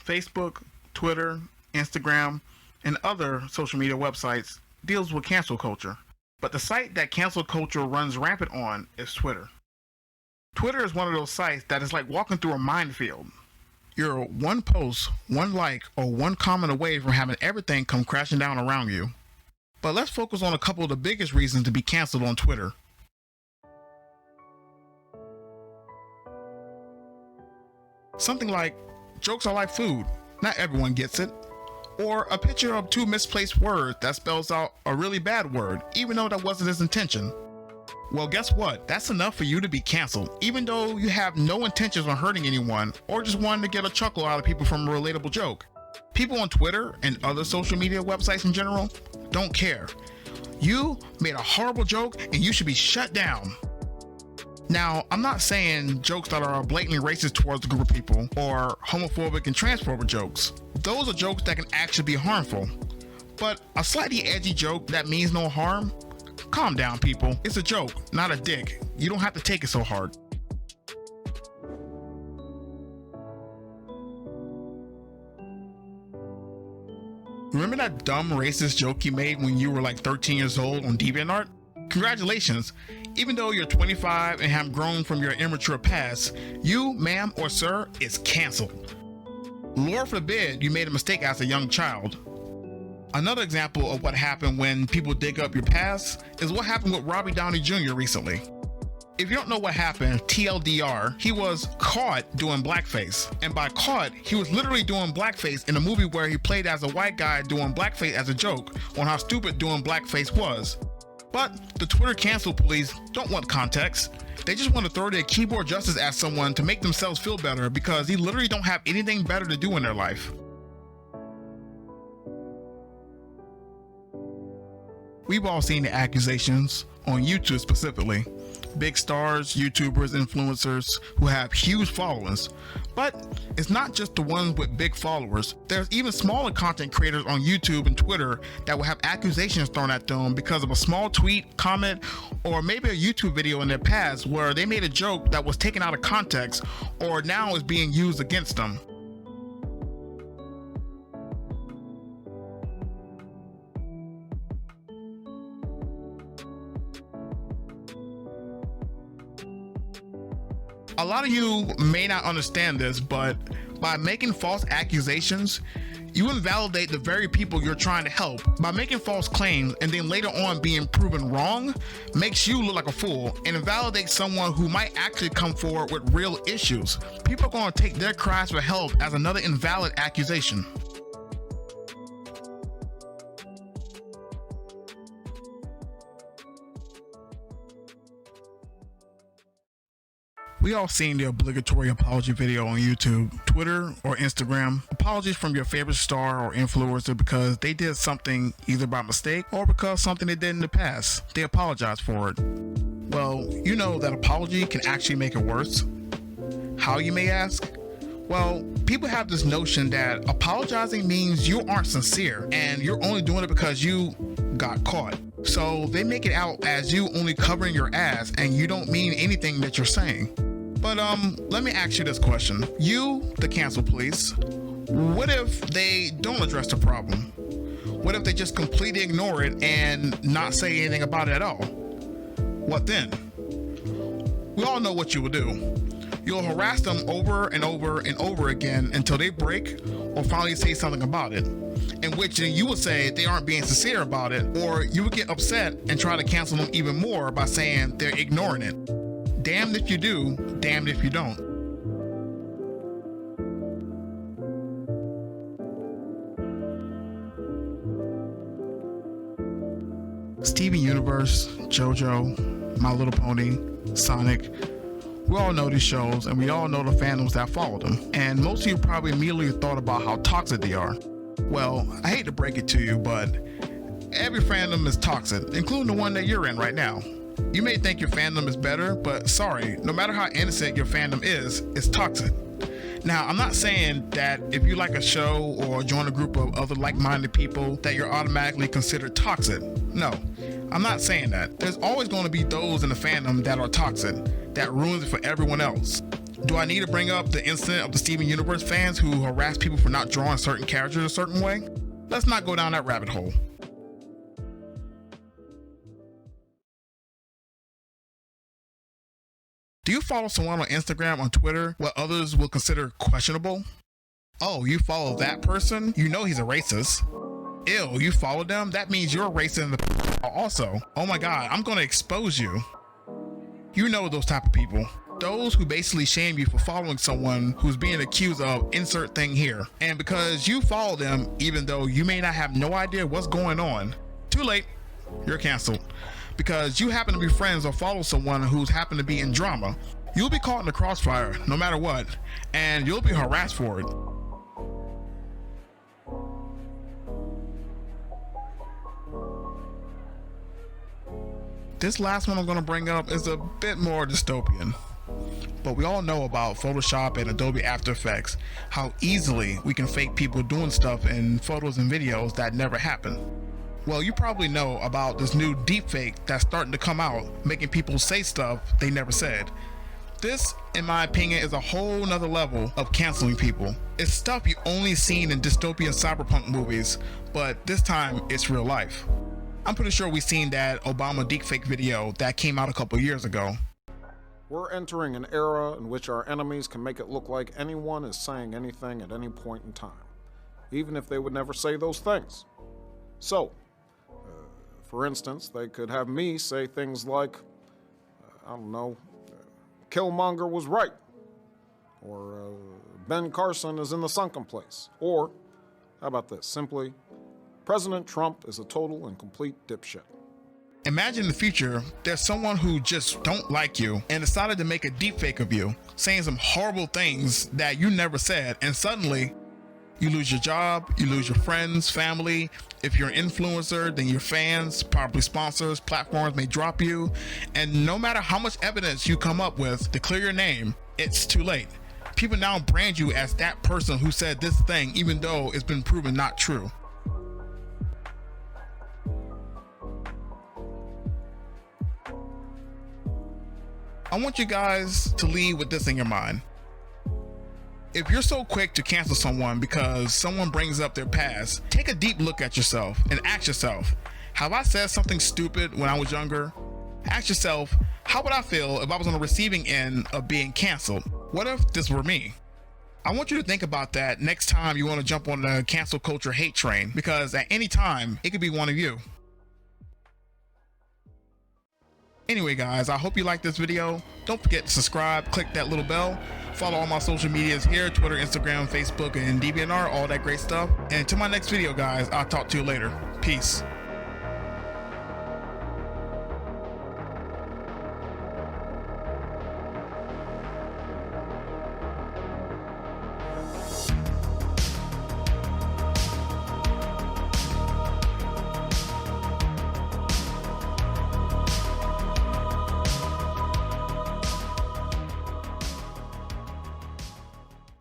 Facebook, Twitter, Instagram, and other social media websites deals with cancel culture. But the site that cancel culture runs rampant on is Twitter. Twitter is one of those sites that is like walking through a minefield. You're one post, one like, or one comment away from having everything come crashing down around you. But let's focus on a couple of the biggest reasons to be canceled on Twitter. Something like, jokes are like food, not everyone gets it. Or a picture of two misplaced words that spells out a really bad word, even though that wasn't his intention. Well, guess what? That's enough for you to be canceled, even though you have no intentions on hurting anyone or just wanting to get a chuckle out of people from a relatable joke. People on Twitter and other social media websites in general don't care. You made a horrible joke and you should be shut down. Now, I'm not saying jokes that are blatantly racist towards a group of people or homophobic and transphobic jokes. Those are jokes that can actually be harmful. But a slightly edgy joke that means no harm? Calm down, people. It's a joke, not a dick. You don't have to take it so hard. Remember that dumb racist joke you made when you were like 13 years old on DeviantArt? Congratulations! Even though you're 25 and have grown from your immature past, you, ma'am or sir, is canceled. Lord forbid you made a mistake as a young child. Another example of what happened when people dig up your past is what happened with Robbie Downey Jr. recently. If you don't know what happened, TLDR, he was caught doing blackface. And by caught, he was literally doing blackface in a movie where he played as a white guy doing blackface as a joke on how stupid doing blackface was. But the Twitter cancel police don't want context. They just want to throw their keyboard justice at someone to make themselves feel better because they literally don't have anything better to do in their life. We've all seen the accusations, on YouTube specifically. Big stars, YouTubers, influencers who have huge followings. But it's not just the ones with big followers. There's even smaller content creators on YouTube and Twitter that will have accusations thrown at them because of a small tweet, comment, or maybe a YouTube video in their past where they made a joke that was taken out of context or now is being used against them. A lot of you may not understand this, but by making false accusations, you invalidate the very people you're trying to help. By making false claims and then later on being proven wrong makes you look like a fool and invalidates someone who might actually come forward with real issues. People are going to take their cries for help as another invalid accusation. We all seen the obligatory apology video on YouTube, Twitter, or Instagram. Apologies from your favorite star or influencer because they did something either by mistake or because something they did in the past. They apologize for it. Well, you know that apology can actually make it worse. How, you may ask? Well, people have this notion that apologizing means you aren't sincere and you're only doing it because you got caught. So they make it out as you only covering your ass and you don't mean anything that you're saying. But let me ask you this question. You, the cancel police, what if they don't address the problem? What if they just completely ignore it and not say anything about it at all? What then? We all know what you will do. You'll harass them over and over and over again until they break or finally say something about it, in which you would say they aren't being sincere about it, or you would get upset and try to cancel them even more by saying they're ignoring it. Damned if you do, damned if you don't. Steven Universe, JoJo, My Little Pony, Sonic. We all know these shows and we all know the fandoms that follow them. And most of you probably immediately thought about how toxic they are. Well, I hate to break it to you, but every fandom is toxic, including the one that you're in right now. You may think your fandom is better, but sorry, no matter how innocent your fandom is, it's toxic. Now, I'm not saying that if you like a show or join a group of other like-minded people that you're automatically considered toxic. No, I'm not saying that. There's always going to be those in the fandom that are toxic, that ruins it for everyone else. Do I need to bring up the incident of the Steven Universe fans who harassed people for not drawing certain characters a certain way? Let's not go down that rabbit hole. Do you follow someone on Instagram or Twitter what others will consider questionable? Oh, you follow that person? You know he's a racist. Ew, you follow them? That means you're a racist also. Oh my god, I'm gonna expose you. You know those type of people. Those who basically shame you for following someone who's being accused of insert thing here. And because you follow them, even though you may not have no idea what's going on, too late, you're canceled. Because you happen to be friends or follow someone who's happened to be in drama, you'll be caught in the crossfire no matter what, and you'll be harassed for it. This last one I'm going to bring up is a bit more dystopian. But we all know about Photoshop and Adobe After Effects, how easily we can fake people doing stuff in photos and videos that never happened. Well, you probably know about this new deepfake that's starting to come out, making people say stuff they never said. This, in my opinion, is a whole nother level of canceling people. It's stuff you only seen in dystopian cyberpunk movies, but this time it's real life. I'm pretty sure we've seen that Obama deepfake video that came out a couple years ago. We're entering an era in which our enemies can make it look like anyone is saying anything at any point in time, even if they would never say those things. So, for instance, they could have me say things like, Killmonger was right, or Ben Carson is in the sunken place, or, how about this, simply, President Trump is a total and complete dipshit. Imagine in the future, there's someone who just don't like you and decided to make a deepfake of you, saying some horrible things that you never said, and suddenly, you lose your job, you lose your friends, family. If you're an influencer, then your fans, probably sponsors, platforms may drop you. And no matter how much evidence you come up with to clear your name, it's too late. People now brand you as that person who said this thing, even though it's been proven not true. I want you guys to leave with this in your mind. If you're so quick to cancel someone because someone brings up their past, take a deep look at yourself and ask yourself, have I said something stupid when I was younger? Ask yourself, how would I feel if I was on the receiving end of being canceled? What if this were me? I want you to think about that next time you want to jump on the cancel culture hate train, because at any time, it could be one of you. Anyway guys, I hope you liked this video. Don't forget to subscribe, click that little bell, follow all my social medias here, Twitter, Instagram, Facebook, and DeviantArt, all that great stuff. And until my next video guys, I'll talk to you later. Peace.